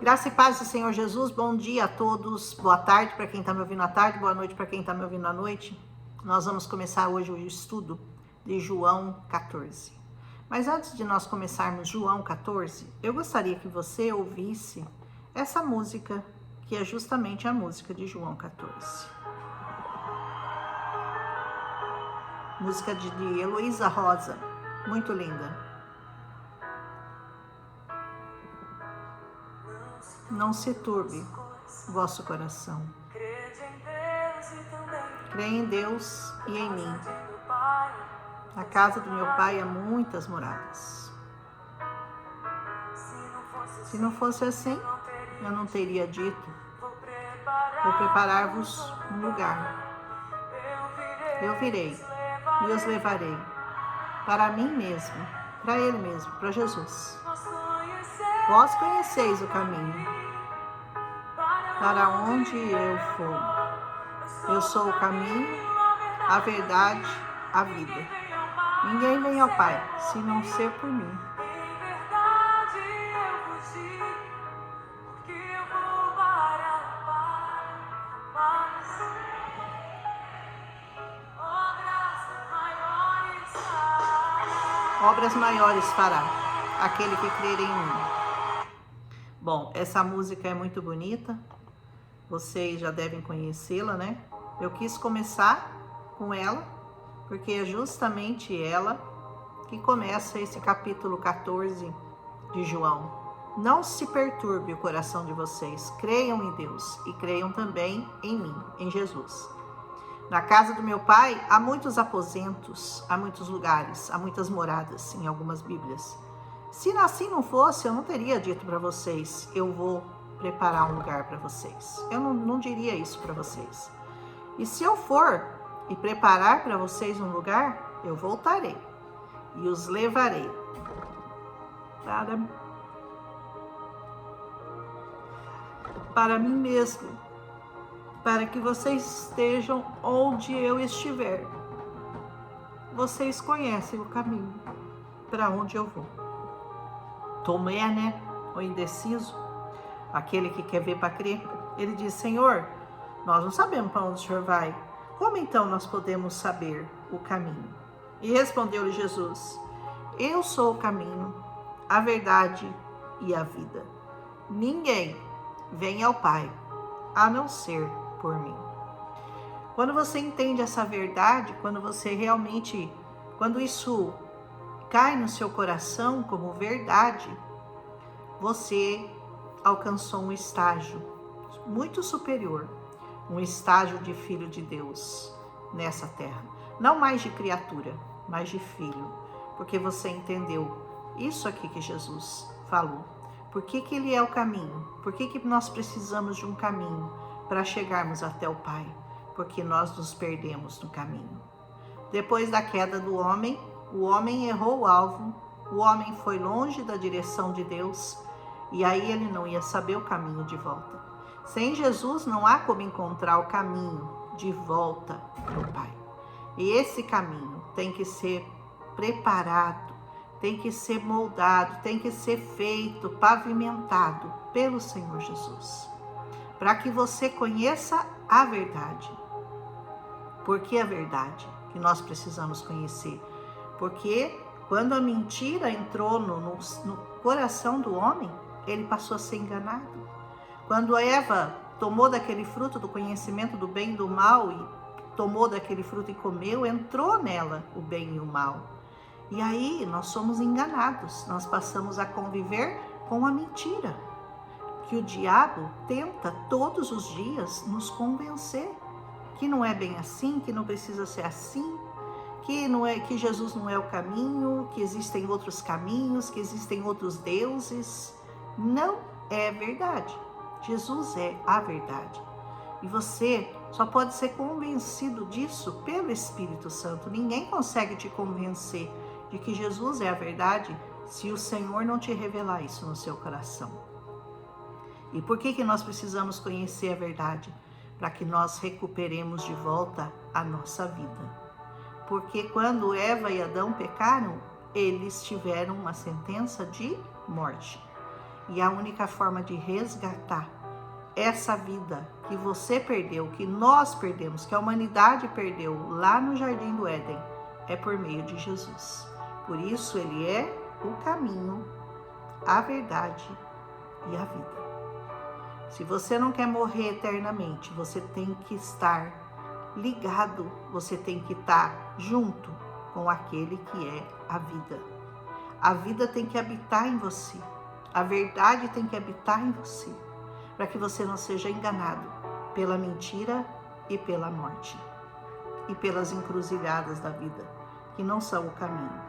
Graça e paz do Senhor Jesus, bom dia a todos, boa tarde para quem está me ouvindo à tarde, boa noite para quem está me ouvindo à noite. Nós vamos começar hoje o estudo de João 14. Mas antes de nós começarmos João 14, eu gostaria que você ouvisse essa música, que é justamente a música de João 14. Música de Heloísa Rosa, muito linda. Não se turbe vosso coração. Creia em Deus e em mim. Na casa do meu pai há muitas moradas. Se não fosse assim, eu não teria dito: vou preparar-vos um lugar. Eu virei e os levarei para mim mesmo, para Ele mesmo, para Jesus. Vós conheceis o caminho para onde eu for. Eu sou o caminho, a verdade, a vida. Ninguém vem ao Pai se não ser por mim. Obras maiores fará aquele que crer em mim. Bom, essa música é muito bonita. Vocês já devem conhecê-la, né? Eu quis começar com ela, porque é justamente ela que começa esse capítulo 14 de João. Não se perturbe o coração de vocês. Creiam em Deus e creiam também em mim, em Jesus. Na casa do meu pai há muitos aposentos, há muitos lugares, há muitas moradas em algumas Bíblias. Se assim não fosse, eu não teria dito para vocês: eu vou preparar um lugar para vocês. Eu não diria isso para vocês. E se eu for e preparar para vocês um lugar, eu voltarei e os levarei para mim mesmo, para que vocês estejam onde eu estiver. Vocês conhecem o caminho para onde eu vou. Tomé, né? O indeciso, aquele que quer ver para crer, ele diz: Senhor, nós não sabemos para onde o Senhor vai. Como então nós podemos saber o caminho? E respondeu-lhe Jesus: Eu sou o caminho, a verdade e a vida. Ninguém vem ao Pai a não ser por mim. Quando você entende essa verdade, quando isso cai no seu coração como verdade, você alcançou um estágio muito superior, um estágio de filho de Deus nessa terra. Não mais de criatura, mas de filho, porque você entendeu isso aqui que Jesus falou. Por que Ele é o caminho? Por que nós precisamos de um caminho para chegarmos até o Pai? Porque nós nos perdemos no caminho. Depois da queda do homem, o homem errou o alvo, o homem foi longe da direção de Deus, e aí ele não ia saber o caminho de volta. Sem Jesus não há como encontrar o caminho de volta para o Pai. E esse caminho tem que ser preparado, tem que ser moldado, tem que ser feito, pavimentado pelo Senhor Jesus, para que você conheça a verdade. Por que a verdade que nós precisamos conhecer? Porque quando a mentira entrou no coração do homem, ele passou a ser enganado. Quando Eva tomou daquele fruto do conhecimento do bem e do mal e tomou daquele fruto e comeu, entrou nela o bem e o mal. E aí nós somos enganados, nós passamos a conviver com a mentira, que o diabo tenta todos os dias nos convencer que não é bem assim, que não precisa ser assim, que Jesus não é o caminho, que existem outros caminhos, que existem outros deuses. Não é verdade. Jesus é a verdade. E você só pode ser convencido disso pelo Espírito Santo. Ninguém consegue te convencer de que Jesus é a verdade se o Senhor não te revelar isso no seu coração. E por que nós precisamos conhecer a verdade? Para que nós recuperemos de volta a nossa vida. Porque quando Eva e Adão pecaram, eles tiveram uma sentença de morte. E a única forma de resgatar essa vida que você perdeu, que nós perdemos, que a humanidade perdeu lá no Jardim do Éden, é por meio de Jesus. Por isso ele é o caminho, a verdade e a vida. Se você não quer morrer eternamente, você tem que estar ligado, você tem que estar junto com aquele que é a vida. A vida tem que habitar em você, a verdade tem que habitar em você, para que você não seja enganado pela mentira e pela morte, e pelas encruzilhadas da vida, que não são o caminho.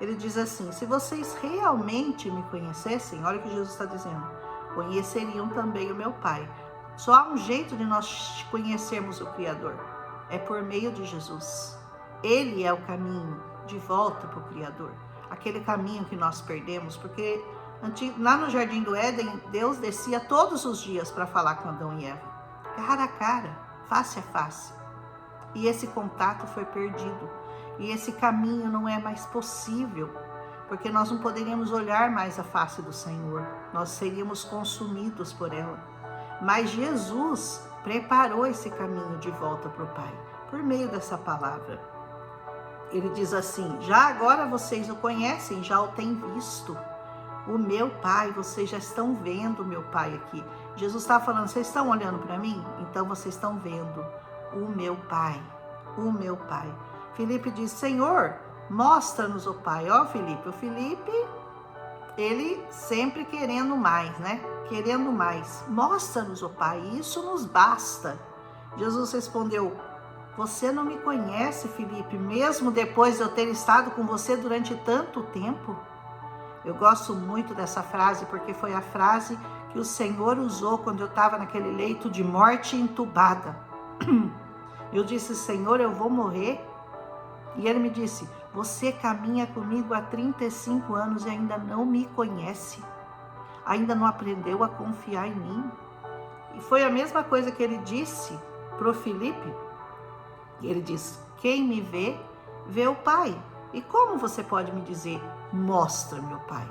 Ele diz assim, se vocês realmente me conhecessem, olha o que Jesus está dizendo, conheceriam também o meu Pai. Só há um jeito de nós conhecermos o Criador, é por meio de Jesus. Ele é o caminho de volta para o Criador, aquele caminho que nós perdemos, porque lá no Jardim do Éden, Deus descia todos os dias para falar com Adão e Eva, cara a cara, face a face. E esse contato foi perdido. E esse caminho não é mais possível, porque nós não poderíamos olhar mais a face do Senhor. Nós seríamos consumidos por ela. Mas Jesus preparou esse caminho de volta para o Pai, por meio dessa palavra. Ele diz assim, já agora vocês o conhecem, já o têm visto. O meu Pai, vocês já estão vendo o meu Pai aqui. Jesus está falando, vocês estão olhando para mim? Então vocês estão vendo o meu Pai, o meu Pai. Filipe diz, Senhor, mostra-nos o Pai. Ó Filipe, o Filipe, ele sempre querendo mais, né? Querendo mais. Mostra-nos o Pai, isso nos basta. Jesus respondeu, você não me conhece, Filipe, mesmo depois de eu ter estado com você durante tanto tempo? Eu gosto muito dessa frase, porque foi a frase que o Senhor usou quando eu estava naquele leito de morte entubada. Eu disse, Senhor, eu vou morrer. E ele me disse, você caminha comigo há 35 anos e ainda não me conhece. Ainda não aprendeu a confiar em mim. E foi a mesma coisa que ele disse para o Filipe. Ele disse, quem me vê, vê o Pai. E como você pode me dizer, mostra meu Pai?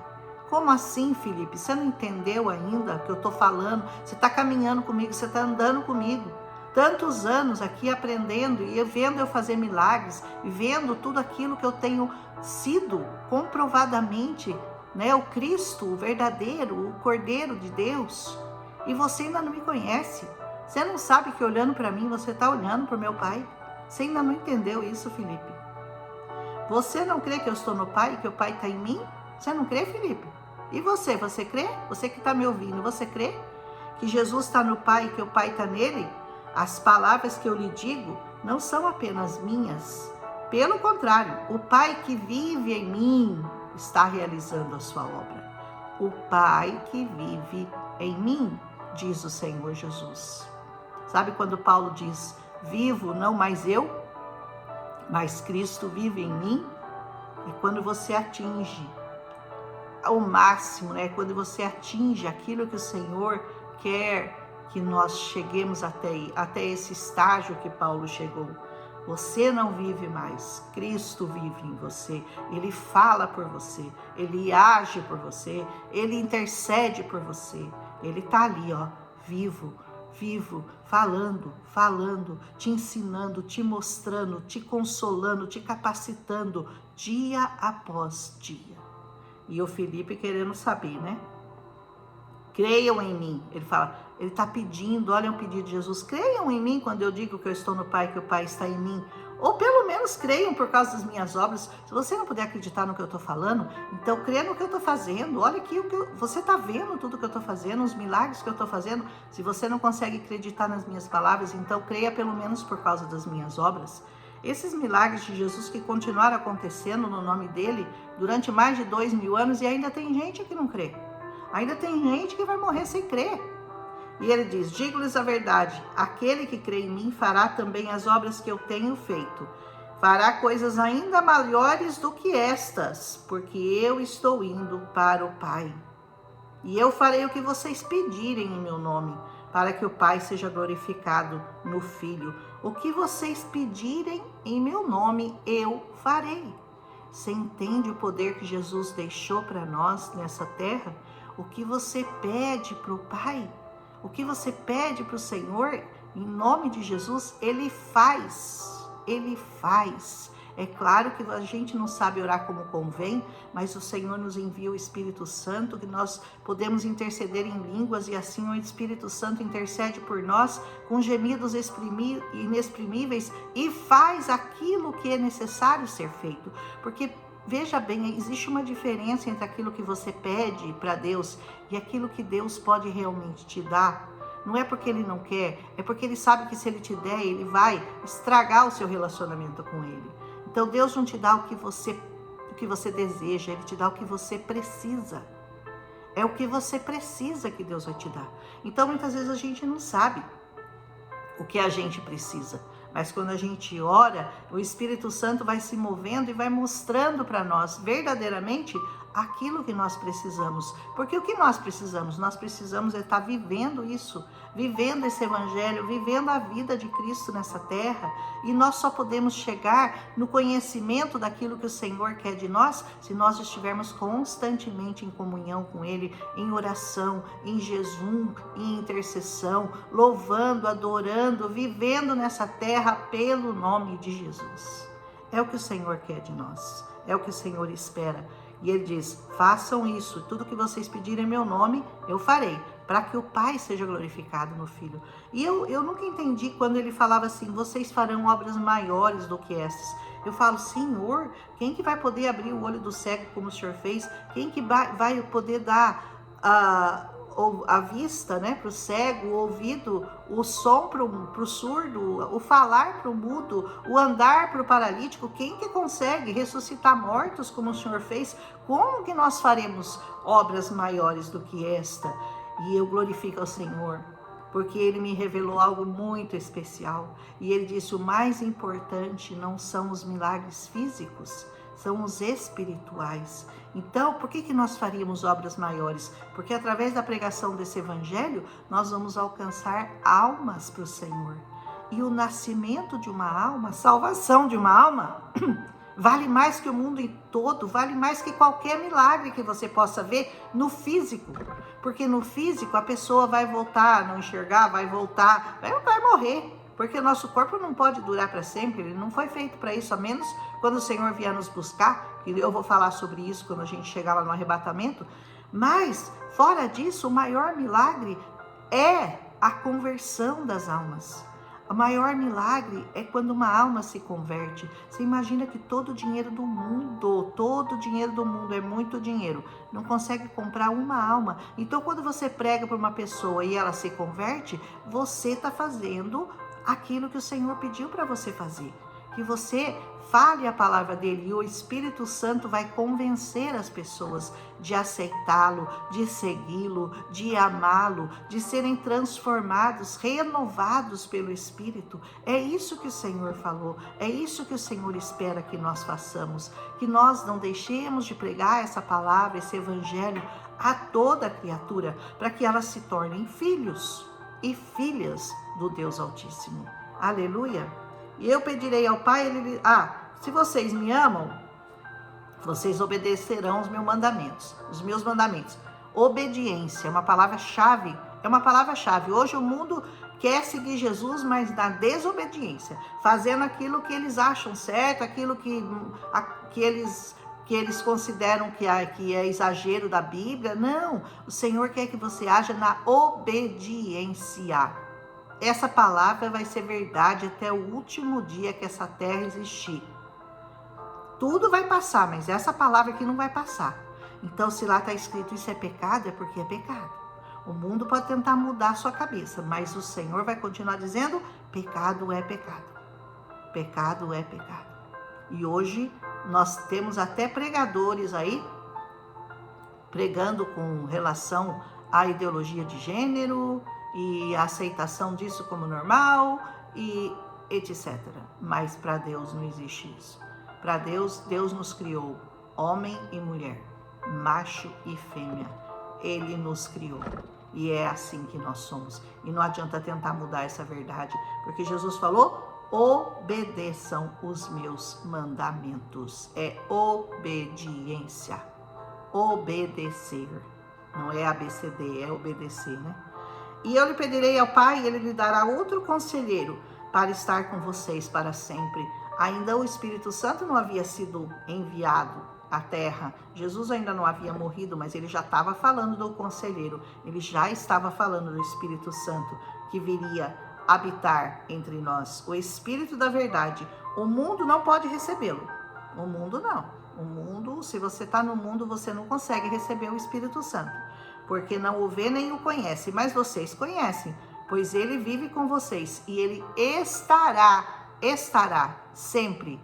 Como assim, Filipe? Você não entendeu ainda o que eu estou falando? Você está caminhando comigo, você está andando comigo. Tantos anos aqui aprendendo e vendo eu fazer milagres, e vendo tudo aquilo que eu tenho sido comprovadamente, né? O Cristo, o verdadeiro, o Cordeiro de Deus. E você ainda não me conhece. Você não sabe que olhando para mim, você está olhando para o meu Pai? Você ainda não entendeu isso, Filipe? Você não crê que eu estou no Pai e que o Pai está em mim? Você não crê, Filipe? E você crê? Você que está me ouvindo, você crê que Jesus está no Pai e que o Pai está nele? As palavras que eu lhe digo não são apenas minhas. Pelo contrário, o Pai que vive em mim está realizando a sua obra. O Pai que vive em mim, diz o Senhor Jesus. Sabe quando Paulo diz, vivo não mais eu, mas Cristo vive em mim? E quando você atinge ao máximo, né? Quando você atinge aquilo que o Senhor quer que nós cheguemos até esse estágio que Paulo chegou. Você não vive mais, Cristo vive em você. Ele fala por você, Ele age por você, Ele intercede por você. Ele está ali, ó, vivo, falando, te ensinando, te mostrando, te consolando, te capacitando, dia após dia. E o Filipe querendo saber, né? Creiam em mim. Ele fala, ele está pedindo, olha o pedido de Jesus, creiam em mim quando eu digo que eu estou no Pai, que o Pai está em mim. Ou pelo menos creiam por causa das minhas obras. Se você não puder acreditar no que eu estou falando, então creia no que eu estou fazendo. Olha aqui, você está vendo tudo que eu estou fazendo, os milagres que eu estou fazendo. Se você não consegue acreditar nas minhas palavras, então creia pelo menos por causa das minhas obras. Esses milagres de Jesus que continuaram acontecendo no nome dele durante mais de 2000 anos e ainda tem gente que não crê. Ainda tem gente que vai morrer sem crer. E ele diz, digo-lhes a verdade, aquele que crê em mim fará também as obras que eu tenho feito. Fará coisas ainda maiores do que estas, porque eu estou indo para o Pai. E eu farei o que vocês pedirem em meu nome, para que o Pai seja glorificado no Filho. O que vocês pedirem em meu nome, eu farei. Você entende o poder que Jesus deixou para nós nessa terra? o que você pede para o Pai, o que você pede para o Senhor, em nome de Jesus, Ele faz, Ele faz. É claro que a gente não sabe orar como convém, mas o Senhor nos envia o Espírito Santo, que nós podemos interceder em línguas, e assim o Espírito Santo intercede por nós com gemidos inexprimíveis e faz aquilo que é necessário ser feito. Porque, veja bem, existe uma diferença entre aquilo que você pede para Deus e aquilo que Deus pode realmente te dar. Não é porque Ele não quer, é porque Ele sabe que se Ele te der, Ele vai estragar o seu relacionamento com Ele. Então Deus não te dá o que você deseja, Ele te dá o que você precisa. É o que você precisa que Deus vai te dar. Então muitas vezes a gente não sabe o que a gente precisa, mas quando a gente ora, o Espírito Santo vai se movendo e vai mostrando para nós verdadeiramente aquilo que nós precisamos. Porque o que nós precisamos? Nós precisamos é estar vivendo isso, vivendo esse evangelho, vivendo a vida de Cristo nessa terra, e nós só podemos chegar no conhecimento daquilo que o Senhor quer de nós se nós estivermos constantemente em comunhão com Ele, em oração, em jejum, em intercessão, louvando, adorando, vivendo nessa terra pelo nome de Jesus. É o que o Senhor quer de nós, é o que o Senhor espera. E Ele diz, façam isso, tudo que vocês pedirem em meu nome, eu farei, para que o Pai seja glorificado no Filho. E eu nunca entendi quando Ele falava assim, vocês farão obras maiores do que essas. Eu falo, Senhor, quem que vai poder abrir o olho do cego como o Senhor fez? Quem que vai poder dar a vista, né, para o cego, o ouvido, o som para o surdo, o falar para o mudo, o andar para o paralítico? Quem que consegue ressuscitar mortos como o Senhor fez? Como que nós faremos obras maiores do que esta? E eu glorifico ao Senhor, porque Ele me revelou algo muito especial. E Ele disse, o mais importante não são os milagres físicos, são os espirituais. Então, por que nós faríamos obras maiores? Porque através da pregação desse evangelho, nós vamos alcançar almas para o Senhor. E o nascimento de uma alma, a salvação de uma alma, vale mais que o mundo todo, vale mais que qualquer milagre que você possa ver no físico. Porque no físico a pessoa vai voltar a não enxergar, vai voltar, vai morrer. Porque o nosso corpo não pode durar para sempre, ele não foi feito para isso, a menos quando o Senhor vier nos buscar, e eu vou falar sobre isso quando a gente chegar lá no arrebatamento. Mas, fora disso, o maior milagre é a conversão das almas. O maior milagre é quando uma alma se converte. Você imagina que todo o dinheiro do mundo é muito dinheiro, não consegue comprar uma alma. Então, quando você prega para uma pessoa e ela se converte, você está fazendo aquilo que o Senhor pediu para você fazer, que você fale a palavra dele, e o Espírito Santo vai convencer as pessoas de aceitá-lo, de segui-lo, de amá-lo, de serem transformados, renovados pelo Espírito. É isso que o Senhor falou, é isso que o Senhor espera que nós façamos, que nós não deixemos de pregar essa palavra, esse evangelho a toda criatura, para que elas se tornem filhos e filhas do Deus Altíssimo. Aleluia! E eu pedirei ao Pai, se vocês me amam, vocês obedecerão os meus mandamentos. Obediência é uma palavra-chave, Hoje o mundo quer seguir Jesus, mas na desobediência, fazendo aquilo que eles acham certo, aquilo que eles consideram que é exagero da Bíblia. Não, o Senhor quer que você haja na obediência. Essa palavra vai ser verdade até o último dia que essa terra existir. Tudo vai passar, mas essa palavra aqui não vai passar. Então, se lá está escrito isso é pecado, é porque é pecado. O mundo pode tentar mudar a sua cabeça, mas o Senhor vai continuar dizendo, pecado é pecado. Pecado é pecado. E hoje nós temos até pregadores aí, pregando com relação à ideologia de gênero, e a aceitação disso como normal, e etc. Mas para Deus não existe isso. Para Deus, Deus nos criou homem e mulher, macho e fêmea. Ele nos criou. E é assim que nós somos. E não adianta tentar mudar essa verdade, porque Jesus falou, obedeçam os meus mandamentos. É obediência. Obedecer. Não é ABCD, é obedecer, né? E eu lhe pedirei ao Pai, e ele lhe dará outro conselheiro para estar com vocês para sempre. Ainda o Espírito Santo não havia sido enviado à terra. Jesus ainda não havia morrido, mas ele já estava falando do conselheiro. Ele já estava falando do Espírito Santo que viria habitar entre nós. O Espírito da verdade. O mundo não pode recebê-lo. O mundo não. O mundo, se você está no mundo, você não consegue receber o Espírito Santo, porque não o vê nem o conhece, mas vocês conhecem, pois ele vive com vocês e ele estará sempre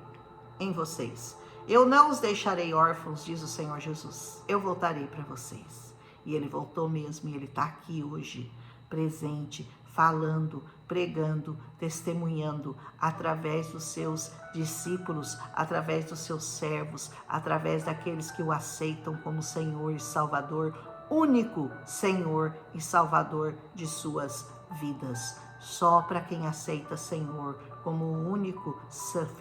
em vocês. Eu não os deixarei órfãos, diz o Senhor Jesus. Eu voltarei para vocês. E ele voltou mesmo, e ele está aqui hoje, presente, falando, pregando, testemunhando através dos seus discípulos, através dos seus servos, através daqueles que o aceitam como Senhor e Salvador, único Senhor e Salvador de suas vidas. Só para quem aceita Senhor como o único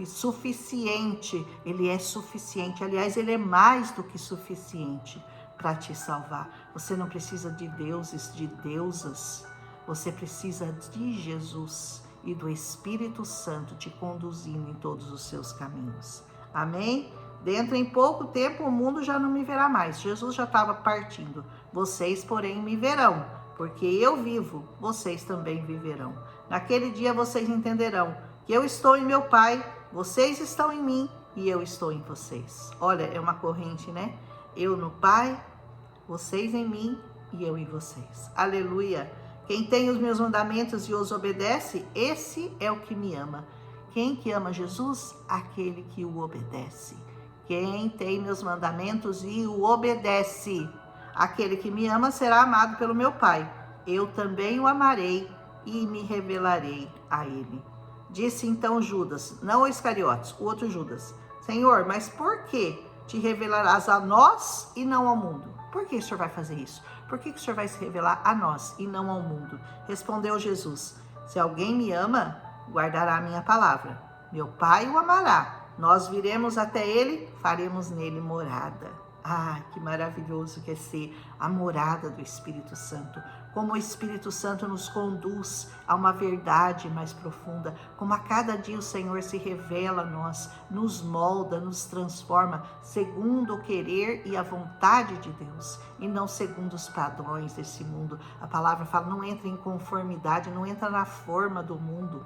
suficiente, ele é suficiente, aliás, ele é mais do que suficiente para te salvar. Você não precisa de deuses, de deusas. Você precisa de Jesus e do Espírito Santo te conduzindo em todos os seus caminhos. Amém? Dentro em pouco tempo o mundo já não me verá mais. Jesus já estava partindo. Vocês, porém, me verão, porque eu vivo, vocês também viverão. Naquele dia vocês entenderão que eu estou em meu Pai, vocês estão em mim e eu estou em vocês. Olha, é uma corrente, né? Eu no Pai, vocês em mim e eu em vocês. Aleluia! Quem tem os meus mandamentos e os obedece, esse é o que me ama. Quem que ama Jesus? Aquele que o obedece. Quem tem meus mandamentos e o obedece, aquele que me ama será amado pelo meu Pai. Eu também o amarei e me revelarei a ele. Disse então Judas, não o Iscariotes, o outro Judas: Senhor, mas por que te revelarás a nós e não ao mundo? Por que o Senhor vai fazer isso? Por que o Senhor vai se revelar a nós e não ao mundo? Respondeu Jesus: se alguém me ama, guardará a minha palavra. Meu Pai o amará. Nós viremos até ele, faremos nele morada. Ah, que maravilhoso que é ser a morada do Espírito Santo. Como o Espírito Santo nos conduz a uma verdade mais profunda. Como a cada dia o Senhor se revela a nós, nos molda, nos transforma segundo o querer e a vontade de Deus. E não segundo os padrões desse mundo. A palavra fala, não entra em conformidade, não entra na forma do mundo.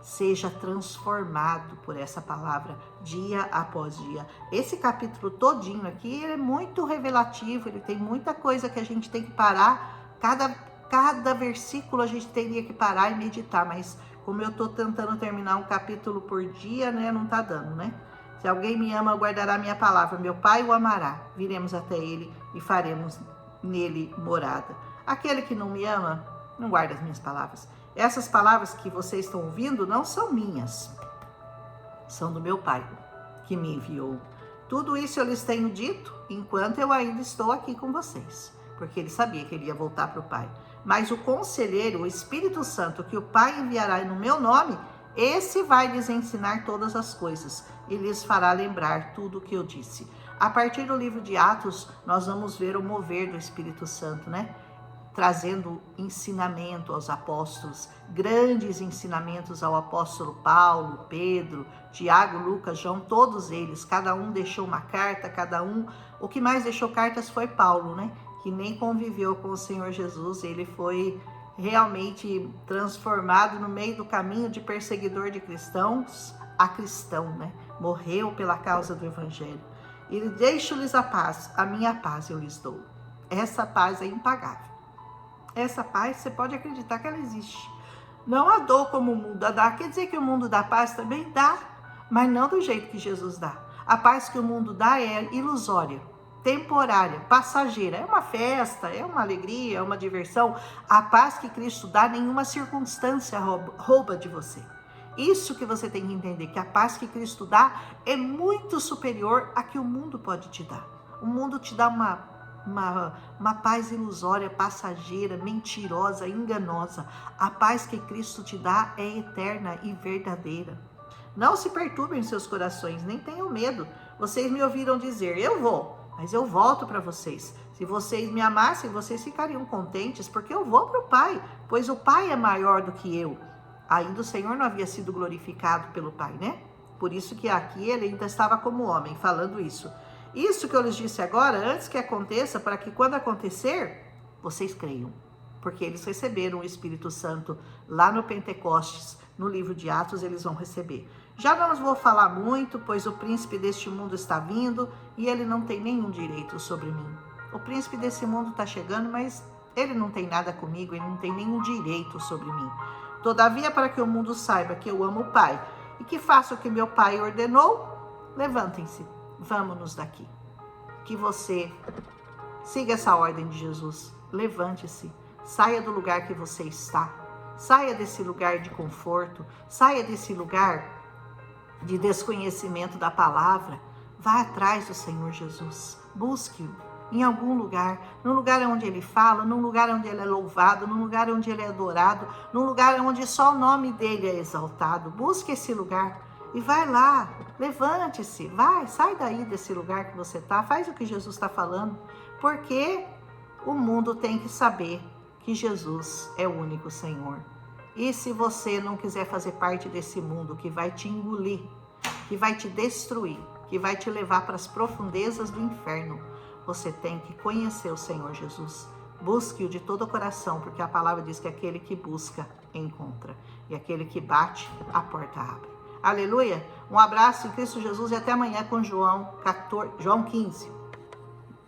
Seja transformado por essa palavra dia após dia. Esse capítulo todinho aqui ele é muito revelativo, ele tem muita coisa que a gente tem que parar, cada versículo a gente teria que parar e meditar, mas como eu estou tentando terminar um capítulo por dia, né, não está dando, né? Se alguém me ama, guardará minha palavra, meu Pai o amará, viremos até ele e faremos nele morada. Aquele que não me ama, não guarda as minhas palavras. Essas palavras que vocês estão ouvindo não são minhas, são do meu Pai, que me enviou. Tudo isso eu lhes tenho dito enquanto eu ainda estou aqui com vocês, porque ele sabia que ele ia voltar para o Pai. Mas o Conselheiro, o Espírito Santo, que o Pai enviará no meu nome, esse vai lhes ensinar todas as coisas e lhes fará lembrar tudo o que eu disse. A partir do livro de Atos, nós vamos ver o mover do Espírito Santo, né? Trazendo ensinamento aos apóstolos, grandes ensinamentos ao apóstolo Paulo, Pedro, Tiago, Lucas, João, todos eles, cada um deixou uma carta, o que mais deixou cartas foi Paulo, né? Que nem conviveu com o Senhor Jesus, ele foi realmente transformado no meio do caminho de perseguidor de cristãos a cristão, né? Morreu pela causa do evangelho. Ele deixo-lhes a paz, a minha paz eu lhes dou. Essa paz é impagável. Essa paz, você pode acreditar que ela existe. Não a dou como o mundo a dá. Quer dizer que o mundo dá paz também? Dá, mas não do jeito que Jesus dá. A paz que o mundo dá é ilusória, temporária, passageira. É uma festa, é uma alegria, é uma diversão. A paz que Cristo dá, nenhuma circunstância rouba de você. Isso que você tem que entender, que a paz que Cristo dá é muito superior à que o mundo pode te dar. O mundo te dá uma paz ilusória, passageira, mentirosa, enganosa. A paz que Cristo te dá é eterna e verdadeira. Não se perturbem seus corações, nem tenham medo. Vocês me ouviram dizer, eu vou, mas eu volto para vocês. Se vocês me amassem, vocês ficariam contentes, porque eu vou para o Pai, pois o Pai é maior do que eu. Ainda o Senhor não havia sido glorificado pelo Pai, né? Por isso que aqui ele ainda estava como homem, falando isso. Isso que eu lhes disse agora, antes que aconteça, para que quando acontecer, vocês creiam. Porque eles receberam o Espírito Santo lá no Pentecostes, no livro de Atos, eles vão receber. Já não vou falar muito, pois o príncipe deste mundo está vindo e ele não tem nenhum direito sobre mim. O príncipe desse mundo está chegando, mas ele não tem nada comigo, ele não tem nenhum direito sobre mim. Todavia, para que o mundo saiba que eu amo o Pai e que faço o que meu Pai ordenou, levantem-se, vamos-nos daqui. Que você siga essa ordem de Jesus, levante-se, saia do lugar que você está, saia desse lugar de conforto, saia desse lugar de desconhecimento da palavra, vá atrás do Senhor Jesus, busque-o em algum lugar, num lugar onde ele fala, num lugar onde ele é louvado, num lugar onde ele é adorado, num lugar onde só o nome dele é exaltado. Busque esse lugar e vai lá, levante-se, vai, sai daí desse lugar que você está, faz o que Jesus está falando, porque o mundo tem que saber que Jesus é o único Senhor. E se você não quiser fazer parte desse mundo que vai te engolir, que vai te destruir, que vai te levar para as profundezas do inferno, você tem que conhecer o Senhor Jesus. Busque-o de todo o coração, porque a palavra diz que aquele que busca, encontra. E aquele que bate, a porta abre. Aleluia! Um abraço em Cristo Jesus e até amanhã com João 15.